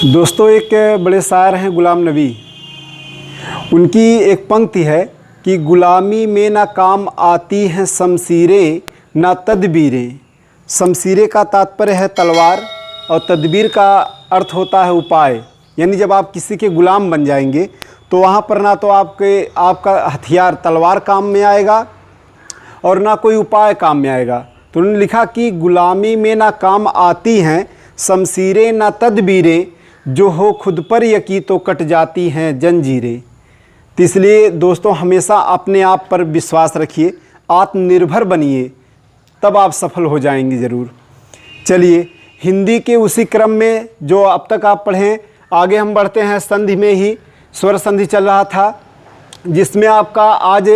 दोस्तों, एक बड़े शायर हैं गुलाम नबी। उनकी एक पंक्ति है कि गुलामी में ना काम आती हैं शमशीरें ना तदबीरें। शमशीरें का तात्पर्य है तलवार और तदबीर का अर्थ होता है उपाय। यानी जब आप किसी के गुलाम बन जाएंगे तो वहाँ पर ना तो आपका हथियार तलवार काम में आएगा और ना कोई उपाय काम में आएगा। तो उन्होंने लिखा कि गुलामी में ना काम आती हैं शमशीरें ना तदबीरें, जो हो खुद पर यकी तो कट जाती हैं जंजीरें। तो इसलिए दोस्तों, हमेशा अपने आप पर विश्वास रखिए, आत्मनिर्भर बनिए, तब आप सफल हो जाएंगे ज़रूर। चलिए, हिंदी के उसी क्रम में जो अब तक आप पढ़ें, आगे हम बढ़ते हैं। संधि में ही स्वर संधि चल रहा था, जिसमें आपका आज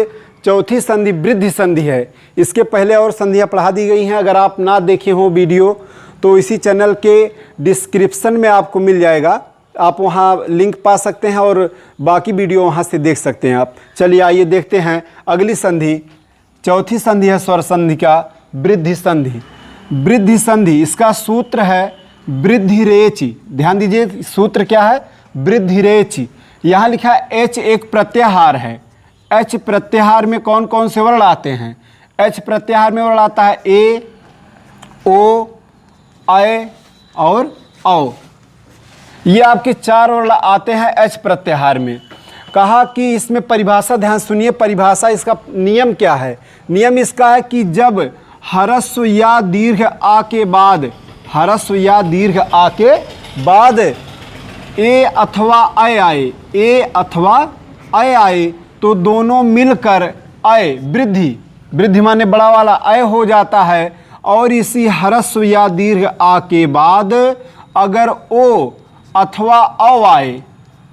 चौथी संधि वृद्धि संधि है। इसके पहले और संधियाँ पढ़ा दी गई हैं। अगर आप ना देखे हों वीडियो तो इसी चैनल के डिस्क्रिप्शन में आपको मिल जाएगा, आप वहाँ लिंक पा सकते हैं और बाकी वीडियो वहाँ से देख सकते हैं आप। चलिए आइए देखते हैं अगली संधि। चौथी संधि है स्वर संधि का वृद्धि संधि। वृद्धि संधि, इसका सूत्र है वृद्धि रेचि। ध्यान दीजिए, सूत्र क्या है? वृद्धि रेचि। यहाँ लिखा है एच एक प्रत्याहार है। एच प्रत्याहार में कौन कौन से वर्ण आते हैं? एच प्रत्याहार में वर्ण आता है ए, ओ, आय और औ। ये आपके चार वर्ण आते हैं एच प्रत्याहार में। कहा कि इसमें परिभाषा, ध्यान सुनिए, परिभाषा इसका नियम क्या है? नियम इसका है कि जब ह्रस्व या दीर्घ आ के बाद, ह्रस्व या दीर्घ आ के बाद ए अथवा अय आए, ए अथवा अय आए, तो दोनों मिलकर अय, वृद्धि, वृद्धि माने बड़ा वाला अय हो जाता है। और इसी ह्रस्व या दीर्घ आ के बाद अगर ओ अथवा औ आए,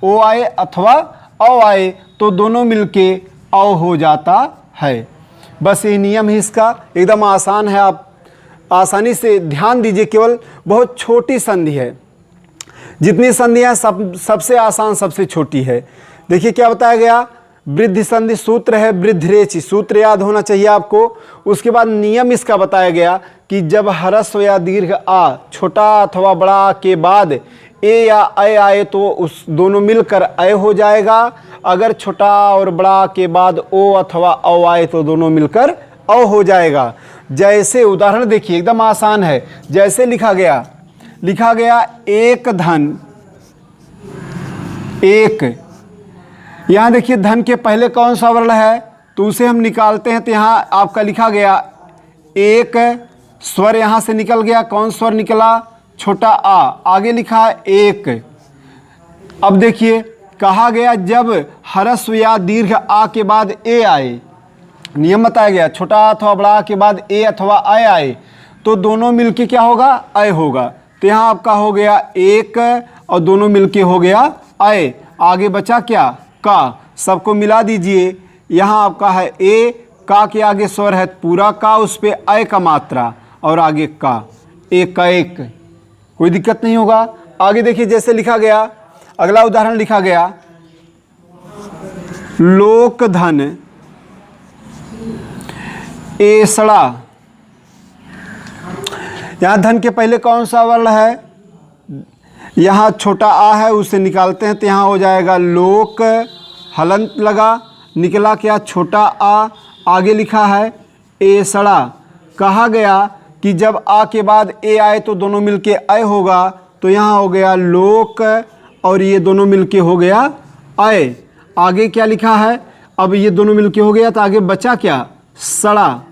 ओ आए अथवा औ आए, तो दोनों मिलके औ हो जाता है। बस ये नियम ही इसका, एकदम आसान है, आप आसानी से ध्यान दीजिए। केवल बहुत छोटी संधि है, जितनी संधियाँ सबसे आसान सबसे छोटी है। देखिए क्या बताया गया, वृद्धि संधि सूत्र है वृद्धि रेचि, सूत्र याद होना चाहिए आपको। उसके बाद नियम इसका बताया गया कि जब ह्रस्व या दीर्घ आ, छोटा अथवा बड़ा के बाद ए या अय आए तो उस दोनों मिलकर अय हो जाएगा। अगर छोटा और बड़ा के बाद ओ अथवा औ आए तो दोनों मिलकर औ हो जाएगा। जैसे उदाहरण देखिए, एकदम आसान है। जैसे लिखा गया एक धन एक। यहाँ देखिए धन के पहले कौन सा वर्ण है तो उसे हम निकालते हैं। तो यहाँ आपका लिखा गया एक, स्वर यहाँ से निकल गया। कौन स्वर निकला? छोटा आ। आगे लिखा है एक। अब देखिए कहा गया जब ह्रस्व या दीर्घ आ के बाद ए आए, नियम बताया गया, छोटा अथवा बड़ा के बाद ए अथवा अय आए तो दोनों मिलके क्या होगा? अय होगा। तो यहाँ आपका हो गया एक और दोनों मिलके हो गया अय। आगे बचा क्या? का। सबको मिला दीजिए। यहाँ आपका है ए, का के आगे स्वर है पूरा का, उस पे अय का मात्रा और आगे का, एक का एक। कोई दिक्कत नहीं होगा। आगे देखिए जैसे लिखा गया, अगला उदाहरण लिखा गया लोक धन एसड़ा। यहाँ धन के पहले कौन सा वर्ण है? यहाँ छोटा आ है, उसे निकालते हैं तो यहाँ हो जाएगा लोक, हलंत लगा, निकला क्या? छोटा आ। आगे लिखा है एसड़ा। कहा गया कि जब आ के बाद ए आए तो दोनों मिलके अय होगा। तो यहाँ हो गया लोक और ये दोनों मिलके हो गया अय। आगे क्या लिखा है? अब ये दोनों मिलके हो गया तो आगे बचा क्या? सड़ा।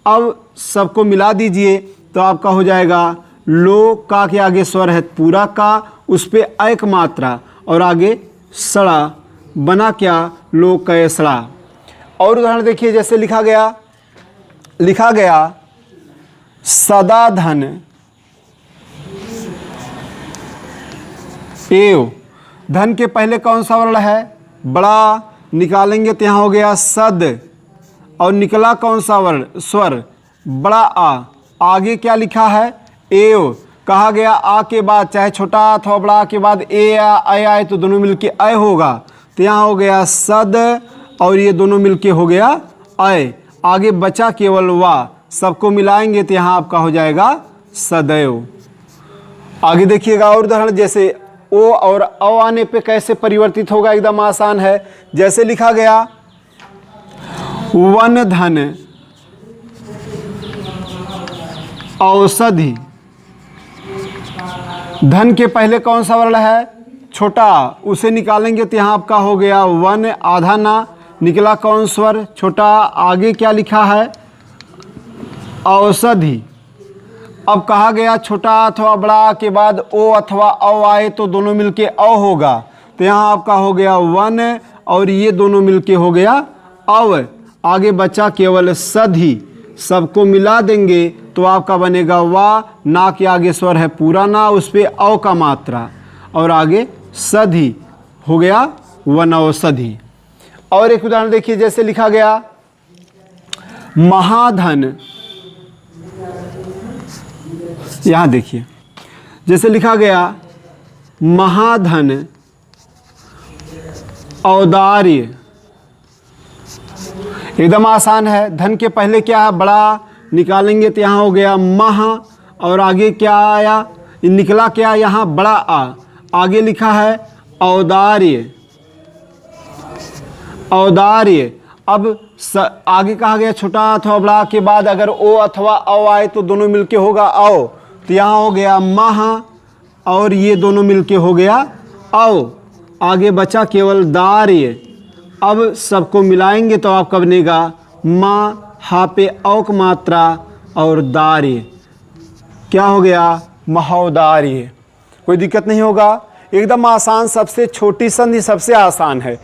अब सबको मिला दीजिए तो आपका हो जाएगा लो, का के आगे स्वर है पूरा का, उस पे अय का मात्रा और आगे सड़ा, बना क्या? लो कै सड़ा। और उदाहरण देखिए जैसे लिखा गया सदा धन एव। धन के पहले कौन सा वर्ण है? बड़ा। निकालेंगे तो यहाँ हो गया सद और निकला कौन सा वर्ण? स्वर, बड़ा आ। आगे क्या लिखा है? एव। कहा गया आ के बाद चाहे छोटा अथवा बड़ा के बाद ए या अय आए तो दोनों मिलके अय होगा। तो यहाँ हो गया सद और ये दोनों मिलके हो गया अय। आगे बचा केवल वा। सबको मिलाएंगे तो यहाँ आपका हो जाएगा सदैव। आगे देखिएगा और उदाहरण, जैसे ओ और औ आने पे कैसे परिवर्तित होगा, एकदम आसान है। जैसे लिखा गया वन धन औषधि, धन के पहले कौन सा वर्ण है, छोटा, उसे निकालेंगे तो यहाँ आपका हो गया वन, आधा ना निकला कौन स्वर, छोटा। आगे क्या लिखा है, औषधि। अब कहा गया छोटा अथवा बड़ा के बाद ओ अथवा औ आए तो दोनों मिलके औ होगा, तो यहाँ आपका हो गया वन और ये दोनों मिलके हो गया औ। आगे बचा केवल सधि, सबको मिला देंगे तो आपका बनेगा वा, ना के आगे स्वर है पूरा ना, उस पर औ का मात्रा, और आगे सधि हो गया वनौषधि। और एक उदाहरण देखिए, जैसे लिखा गया महाधन, यहां देखिए जैसे लिखा गया महाधन औदार्य, एकदम आसान है। धन के पहले क्या है, बड़ा, निकालेंगे तो यहाँ हो गया महा, और आगे क्या आया, निकला क्या, यहाँ बड़ा आ, आगे लिखा है औदार्य, औदार्य। अब आगे कहा गया छोटा अथवा बड़ा के बाद अगर ओ अथवा औ आए तो दोनों मिलके होगा औ, तो यहाँ हो गया महा और ये दोनों मिलके हो गया औ। आगे बचा केवल दार्य, अब सबको मिलाएंगे तो आपका बनेगा माँ, हा पे औक मात्रा और दार्य, क्या हो गया, महोदार्य। कोई दिक्कत नहीं होगा, एकदम आसान, सबसे छोटी संधि सबसे आसान है।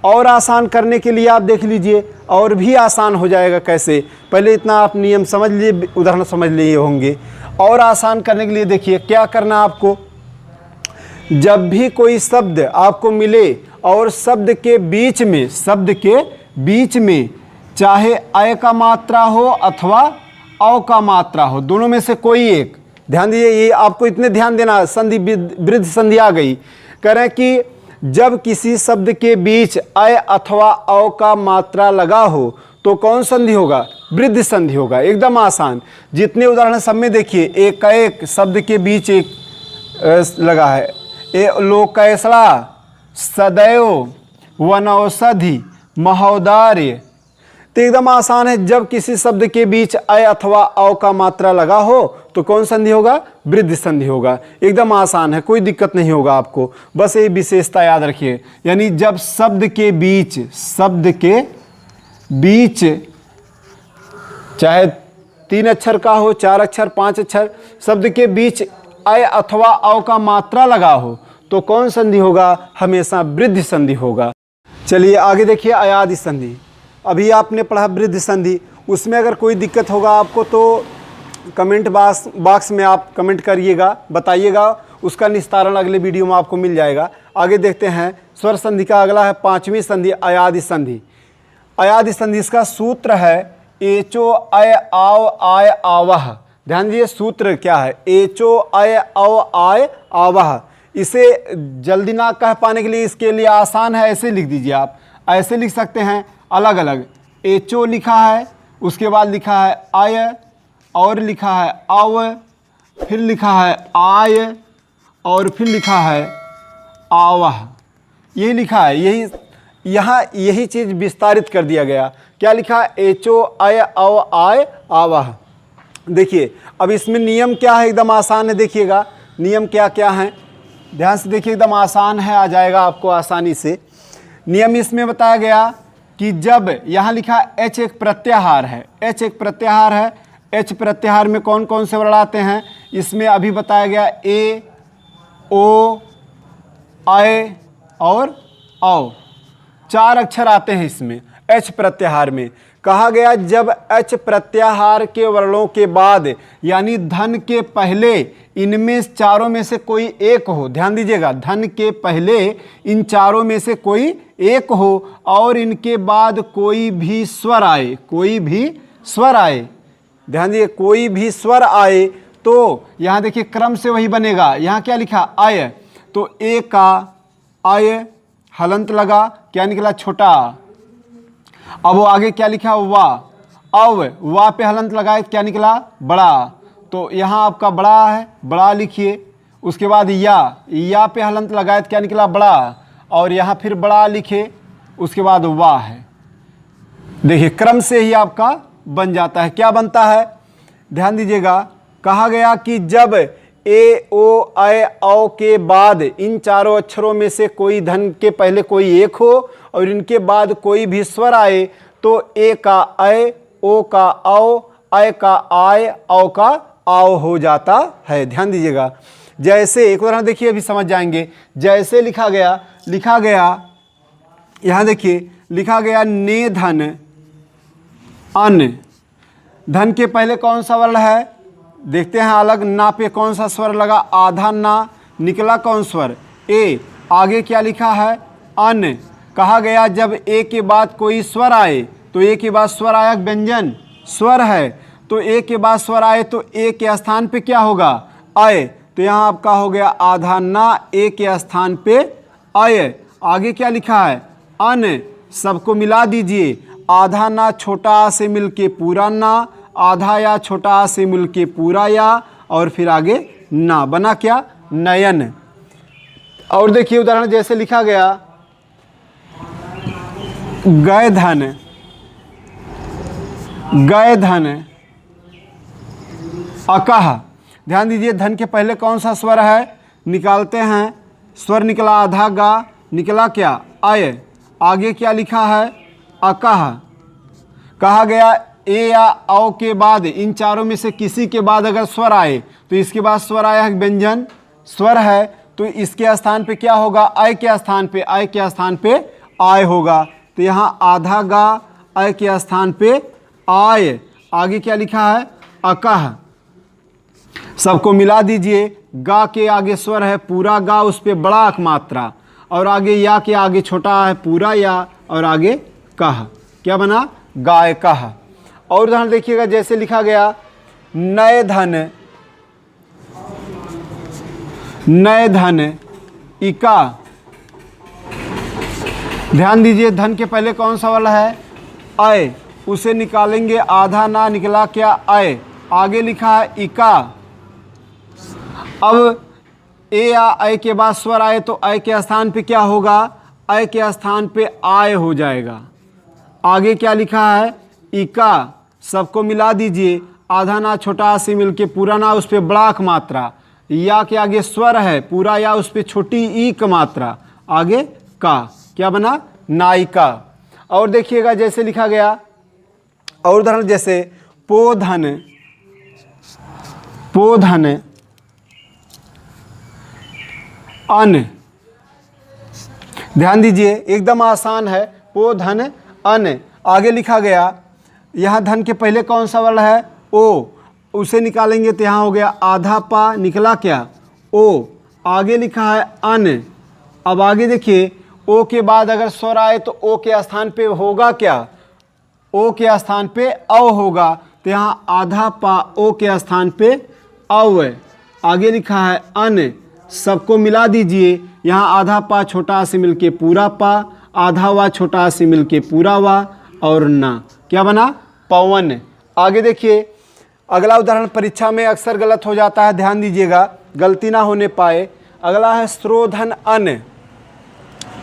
और आसान करने के लिए आप देख लीजिए, और भी आसान हो जाएगा कैसे, पहले इतना आप नियम समझ लिए, उदाहरण समझ लिए होंगे। और आसान करने के लिए देखिए क्या करना आपको, जब भी कोई शब्द आपको मिले और शब्द के बीच में चाहे अय का मात्रा हो अथवा औ का मात्रा हो, दोनों में से कोई एक, ध्यान दीजिए, ये आपको इतने ध्यान देना, संधि वृद्धि संधि आ गई, कह रहे हैं कि जब किसी शब्द के बीच अय अथवा औ का मात्रा लगा हो तो कौन संधि होगा, वृद्धि संधि होगा, एकदम आसान। जितने उदाहरण सब में देखिए, एक शब्द के बीच एक लगा है, लोकैसड़ा, सदैव, वनौषधि, महोदार्य, तो एकदम आसान है। जब किसी शब्द के बीच अय अथवा औ का मात्रा लगा हो तो कौन संधि होगा, वृद्धि संधि होगा, एकदम आसान है, कोई दिक्कत नहीं होगा आपको, बस ये विशेषता याद रखिए। यानी जब शब्द के बीच चाहे 3 अक्षर का हो, 4 अक्षर, 5 अक्षर, शब्द के बीच अय अथवा औ का मात्रा लगा हो तो कौन संधि होगा, हमेशा वृद्धि संधि होगा। चलिए आगे देखिए अयादि संधि। अभी आपने पढ़ा वृद्धि संधि, उसमें अगर कोई दिक्कत होगा आपको तो कमेंट बॉक्स में आप कमेंट करिएगा, बताइएगा, उसका निस्तारण अगले वीडियो में आपको मिल जाएगा। आगे देखते हैं स्वर संधि का अगला है 5वीं संधि, अयादि संधि। अयादि संधि इसका सूत्र है एचो अय आव आय आवह। ध्यान दीजिए सूत्र क्या है, एचो अय औ आय आवह। इसे जल्दी ना कह पाने के लिए इसके लिए आसान है, ऐसे लिख दीजिए, आप ऐसे लिख सकते हैं अलग अलग। एचो लिखा है, उसके बाद लिखा है आय, और लिखा है अव, फिर लिखा है आय, और फिर लिखा है आवह। यही लिखा है, यही चीज़ विस्तारित कर दिया गया। क्या लिखा है, एचो अय अव आय आवह। देखिए अब इसमें नियम क्या है, एकदम आसान है, देखिएगा नियम क्या क्या है, ध्यान से देखिए, एकदम आसान है, आ जाएगा आपको आसानी से। नियम इसमें बताया गया कि जब यहाँ लिखा एच एक प्रत्याहार है, एच एक प्रत्याहार है, एच प्रत्याहार में कौन कौन से वर्ण आते हैं, इसमें अभी बताया गया ए, ओ, अय और औ, 4 अक्षर आते हैं इसमें एच प्रत्याहार में। कहा गया जब एच प्रत्याहार के वर्णों के बाद यानी धन के पहले इनमें चारों में से कोई एक हो, ध्यान दीजिएगा, धन के पहले इन चारों में से कोई एक हो और इनके बाद कोई भी स्वर आए, कोई भी स्वर आए, ध्यान दीजिए, कोई भी स्वर आए तो यहाँ देखिए क्रम से वही बनेगा। यहाँ क्या लिखा आय, तो ए का आय हलंत लगा, क्या निकला छोटा। अब वो आगे क्या लिखा वा, अब वा पे हलंत लगाए क्या निकला बड़ा, तो यहाँ आपका बड़ा है, बड़ा लिखिए। उसके बाद या पे हलंत लगाए तो क्या निकला बड़ा, और यहाँ फिर बड़ा लिखे, उसके बाद वाह है। देखिए क्रम से ही आपका बन जाता है। क्या बनता है, ध्यान दीजिएगा, कहा गया कि जब ए ओ ऐ औ के बाद इन चारों अक्षरों में से कोई धन के पहले कोई एक हो और इनके बाद कोई भी स्वर आए तो ए का ऐ, ओ का औ, ऐ का आय, औ का आओ हो जाता है। ध्यान दीजिएगा, जैसे एक उदाहरण देखिए, अभी समझ जाएंगे। जैसे लिखा गया यहाँ देखिए, लिखा गया ने धन अन। धन के पहले कौन सा वर्ण है, देखते हैं अलग। ना पे कौन सा स्वर लगा, आधा ना, निकला कौन स्वर, ए। आगे क्या लिखा है, अन। कहा गया जब ए के बाद कोई स्वर आए तो ए के बाद स्वर आया, व्यंजन स्वर है, तो ए के बाद स्वर आए तो ए के स्थान पे क्या होगा, आय। तो यहाँ आपका हो गया आधा ना, ए के स्थान पे आय। आगे क्या लिखा है, अन। सबको मिला दीजिए, आधा ना छोटा आ से मिलके पूरा ना, आधा या छोटा आ से मिलके पूरा या, और फिर आगे ना, बना क्या, नयन। और देखिए उदाहरण जैसे लिखा गया गए धन अकह। ध्यान दीजिए, धन के पहले कौन सा स्वर है, निकालते हैं। स्वर निकला आधा गा, निकला क्या, आय। आगे क्या लिखा है, अकह। कहा गया ए या औ के बाद इन चारों में से किसी के बाद अगर स्वर आए तो इसके बाद स्वर आया है, व्यंजन स्वर है, तो इसके स्थान पे क्या होगा, आय के स्थान पे, आय के स्थान पे आय होगा। तो यहाँ आधा गा, आय के स्थान पे आय। आगे क्या लिखा है, अकह। सबको मिला दीजिए, गा के आगे स्वर है पूरा गा, उस पे बड़ा अक मात्रा, और आगे या के आगे छोटा है पूरा या, और आगे कह, क्या बना, गाय कह। और उदाहरण देखिएगा, जैसे लिखा गया नए धन इका। ध्यान दीजिए, धन के पहले कौन सा वाला है, अय। उसे निकालेंगे, आधा ना, निकला क्या, अय। आगे लिखा है इका। अब ए या अय के बाद स्वर आए तो अय के स्थान पे क्या होगा, अय के स्थान पे आय हो जाएगा। आगे क्या लिखा है, इका। सबको मिला दीजिए, आधा ना छोटा आ से मिलके पूरा ना, उस पे बड़ा क मात्रा, या के आगे स्वर है पूरा या, उस पे छोटी ई क मात्रा, आगे का, क्या बना, नायिका। और देखिएगा जैसे लिखा गया, और उदाहरण जैसे पोधन अन। ध्यान दीजिए, एकदम आसान है, पोधन अन। आगे लिखा गया, यहाँ धन के पहले कौन सा वर्ण है, ओ। उसे निकालेंगे तो यहाँ हो गया आधा पा, निकला क्या, ओ। आगे लिखा है अन। अब आगे देखिए, ओ के बाद अगर स्वर आए तो ओ के स्थान पे होगा क्या, ओ के स्थान पे औ होगा, तो यहाँ आधा पा, ओ के स्थान पे औ। आगे लिखा है अन। सबको मिला दीजिए, यहाँ आधा पा छोटा आ से मिलके पूरा पा, आधा वा छोटा आ से मिलके पूरा वा, और ना, क्या बना, पवन। आगे देखिए, अगला उदाहरण परीक्षा में अक्सर गलत हो जाता है, ध्यान दीजिएगा, गलती ना होने पाए। अगला है स्त्रोधन अन।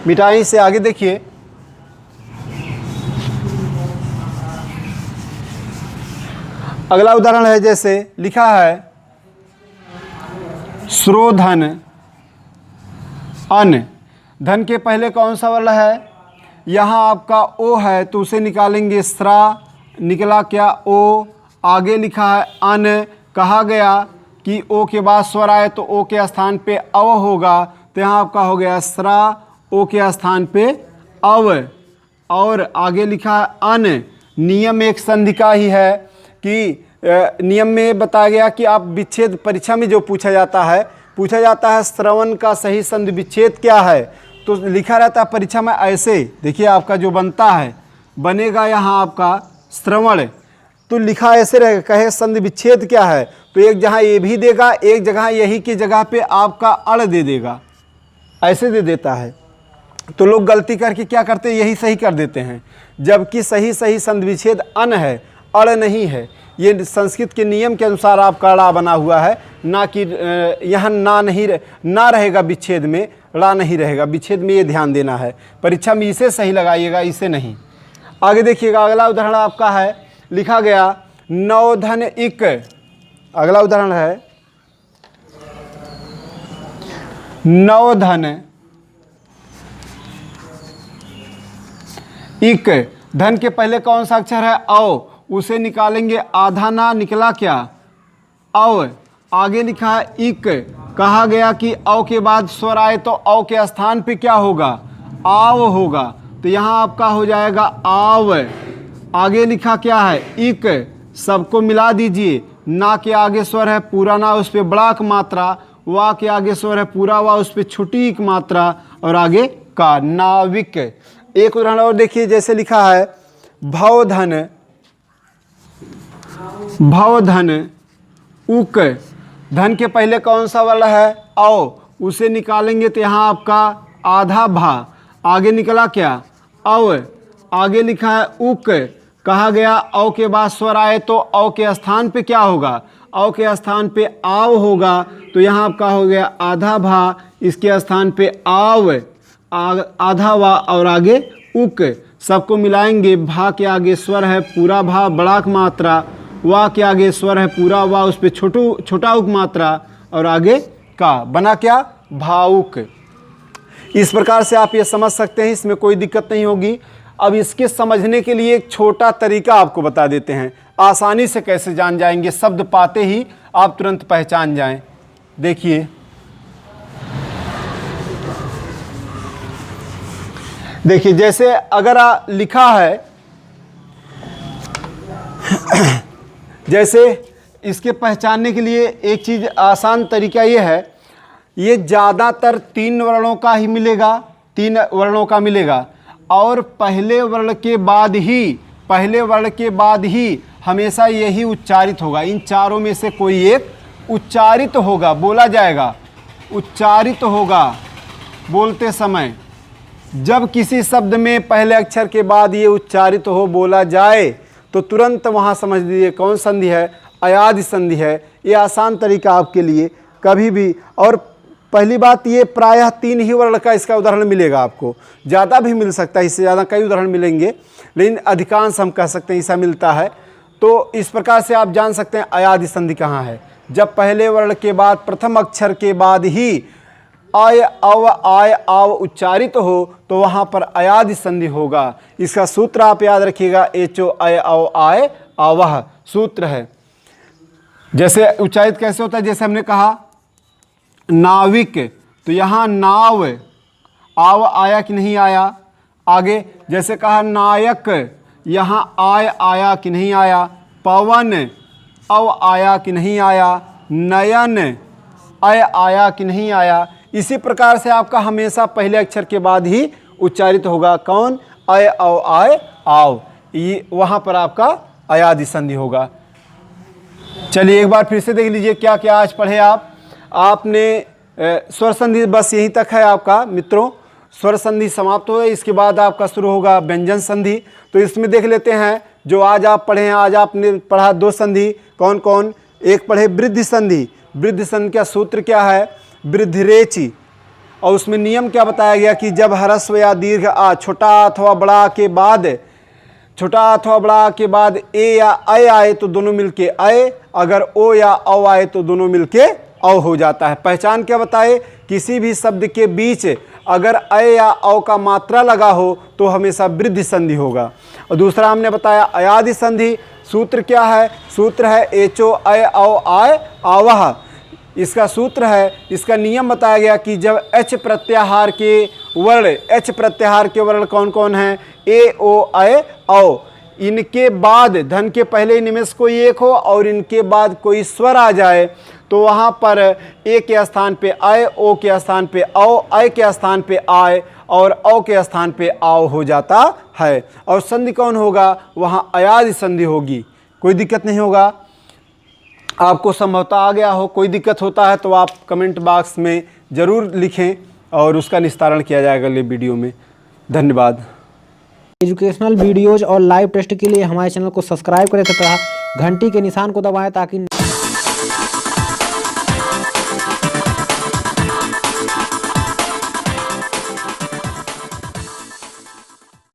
मिटाई से आगे देखिए, अगला उदाहरण है, जैसे लिखा है स्रोधन अन। धन के पहले कौन सा वर्ण है, यहाँ आपका ओ है, तो उसे निकालेंगे स्रा, निकला क्या, ओ। आगे लिखा है अन। कहा गया कि ओ के बाद स्वर आए तो ओ के स्थान पे अव होगा, तो यहाँ आपका हो गया स्रा, ओ के स्थान पे अव। और आगे लिखा है अन। नियम एक संधि का ही है कि नियम में बताया गया कि आप विच्छेद, परीक्षा में जो पूछा जाता है श्रवण का सही संधि विच्छेद क्या है, तो लिखा रहता है परीक्षा में ऐसे। देखिए आपका जो बनता है, बनेगा यहाँ आपका श्रवण, तो लिखा ऐसे रहेगा, कहे संधि विच्छेद क्या है, तो एक जहाँ ये भी देगा, एक जगह यही की जगह पे आपका अड़ दे देगा, ऐसे दे देता है। तो लोग गलती करके क्या करते हैं, यही सही कर देते हैं, जबकि सही संधि विच्छेद अन है। अड़ नहीं है। ये संस्कृत के नियम के अनुसार आपका ड़ा बना हुआ है, ना कि यहाँ ना रहेगा विच्छेद में, ड़ा नहीं रहेगा विच्छेद में, ये ध्यान देना है। परीक्षा में इसे सही लगाइएगा, इसे नहीं। आगे देखिएगा, अगला उदाहरण आपका है, लिखा गया नौधन इक। अगला उदाहरण है नौधन इक। धन के पहले कौन सा अक्षर है? औ, उसे निकालेंगे, आधा ना निकला क्या? औ। आगे लिखा है इक, कहा गया कि औ के बाद स्वर आए तो औ के स्थान पे क्या होगा? आव होगा, तो यहाँ आपका हो जाएगा आव। आगे लिखा क्या है? इक, सबको मिला दीजिए, ना के आगे स्वर है पूरा ना, उस पर बड़ा क मात्रा, वा के आगे स्वर है पूरा वा, उस पर छोटी क मात्रा, और आगे का, नाविक। एक उदाहरण और देखिए, जैसे लिखा है भवधन, भवधन उक। धन के पहले कौन सा वर्ण है? औ, उसे निकालेंगे तो यहाँ आपका आधा भा, आगे निकला क्या? औ। आगे लिखा है उक, कहा गया औ के बाद स्वर आए तो औ के स्थान पे क्या होगा? औ के स्थान पे आव होगा, तो यहाँ आपका हो गया आधा भा, इसके स्थान पे आव, आधा वा और आगे उक। सबको मिलाएंगे, भा के आगे स्वर है पूरा भा बड़ा क मात्रा, वा के आगे स्वर है पूरा वा, उस पर छोटा उक मात्रा, और आगे का, बना क्या? भावुक। इस प्रकार से आप ये समझ सकते हैं, इसमें कोई दिक्कत नहीं होगी। अब इसके समझने के लिए एक छोटा तरीका आपको बता देते हैं, आसानी से कैसे जान जाएंगे, शब्द पाते ही आप तुरंत पहचान जाएं। देखिए, देखिए जैसे अगर लिखा है जैसे इसके पहचानने के लिए एक चीज़ आसान तरीका ये है, ये ज़्यादातर 3 वर्णों का ही मिलेगा, 3 वर्णों का मिलेगा, और पहले वर्ण के बाद ही हमेशा यही उच्चारित होगा। इन चारों में से कोई एक उच्चारित होगा, बोला जाएगा, उच्चारित होगा बोलते समय। जब किसी शब्द में पहले अक्षर के बाद ये उच्चारित हो, बोला जाए, तो तुरंत वहाँ समझ लीजिए कौन संधि है? अयादि संधि है। ये आसान तरीका आपके लिए कभी भी। और पहली बात, ये प्रायः 3 ही वर्ण का इसका उदाहरण मिलेगा आपको, ज़्यादा भी मिल सकता है, इससे ज़्यादा कई उदाहरण मिलेंगे, लेकिन अधिकांश हम कह सकते हैं ऐसा मिलता है। तो इस प्रकार से आप जान सकते हैं अयादि संधि कहाँ है। जब पहले वर्ण के बाद प्रथम अक्षर के बाद ही आय अव आय आव उच्चारित हो, तो वहाँ पर अयादि संधि होगा। इसका सूत्र आप याद रखिएगा, एचो अय अव आय आवह सूत्र है। जैसे उच्चारित कैसे होता है? जैसे हमने कहा नाविक, तो यहाँ नाव, आव आया कि नहीं आया? आगे जैसे कहा नायक, यहाँ आय आया कि नहीं आया? पवन, अव आया कि नहीं आया? नयन, अय आया कि नहीं आया? इसी प्रकार से आपका हमेशा पहले अक्षर के बाद ही उच्चारित होगा। कौन? अय अव आय आव, ये वहाँ पर आपका अयादि संधि होगा। चलिए एक बार फिर से देख लीजिए क्या क्या आज पढ़े आपने स्वर संधि बस यहीं तक है आपका मित्रों। स्वर संधि समाप्त हो गई, इसके बाद आपका शुरू होगा व्यंजन संधि। तो इसमें देख लेते हैं जो आज आप पढ़े हैं। आज आपने पढ़ा 2 संधि, कौन कौन? एक पढ़े वृद्धि संधि। वृद्धि संधि का सूत्र क्या है? वृद्धिरेचि। और उसमें नियम क्या बताया गया कि जब ह्रस्व या दीर्घ आ छोटा अथवा बड़ा के बाद ए या अय आए तो दोनों मिलके अय, अगर ओ या औ आए तो दोनों मिलके औ हो जाता है। पहचान क्या बताए? किसी भी शब्द के बीच अगर अय या औ का मात्रा लगा हो तो हमेशा वृद्धि संधि होगा। और दूसरा हमने बताया अयादि संधि। सूत्र क्या है? सूत्र है एचो अय औ आय आवह। इसका सूत्र है, इसका नियम बताया गया कि जब एच प्रत्याहार के वर्ण कौन कौन हैं? ए ओ अय औ। इनके बाद धन के पहले निमेष कोई एक हो और इनके बाद कोई स्वर आ जाए तो वहाँ पर ए के स्थान पे अय, ओ के स्थान पे औ, अय के स्थान पे आय और औ के स्थान पे आओ हो जाता है। और संधि कौन होगा? वहाँ अयादि संधि होगी। कोई दिक्कत नहीं होगा। आपको संभवतः आ गया हो। कोई दिक्कत होता है तो आप कमेंट बॉक्स में ज़रूर लिखें और उसका निस्तारण किया जाएगा अगले वीडियो में। धन्यवाद। एजुकेशनल वीडियोज और लाइव टेस्ट के लिए हमारे चैनल को सब्सक्राइब करें तथा घंटी के निशान को दबाएं ताकि